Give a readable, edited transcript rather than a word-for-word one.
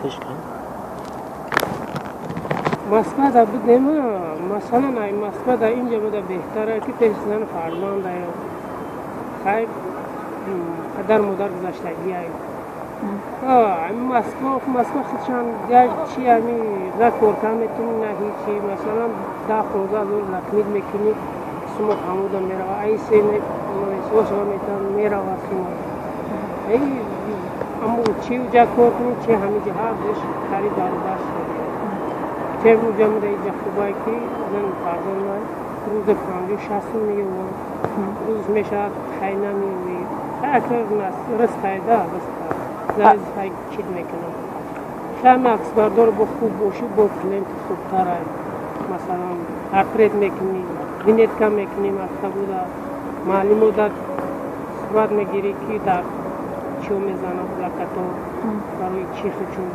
صحبتش کن مسئله دا بدیم مثلا این مسئله دا اینجا بوده بهتره که پیشتن فرمان دا خیلی پدر مادر گذاشتگی هایی این مسئله خودشان دیگر چی همی نه کورکا میتونی نه هیچی مثلا 10-15 لکمید میکنی سمو حمودا میره و ایسی سوشا میتون میره و سمو اما چی جا کور کنی چی همی جا بش خری دارو داشت چه روزا میره اینجا خوبایی که زن پردان مای روز پرانجو 60 میگه و روز میشه خیلی نمیوی اکر رس پیدا رس لازم خیلی چید میکنم شما عکس بردار با خوب باشی با کلینت خوب تره مثلا اپریت میکنی وینت کم میکنی مثلا بودا معلومو در صورت میگیری که در چیو میزنه لکتو برای چی خچون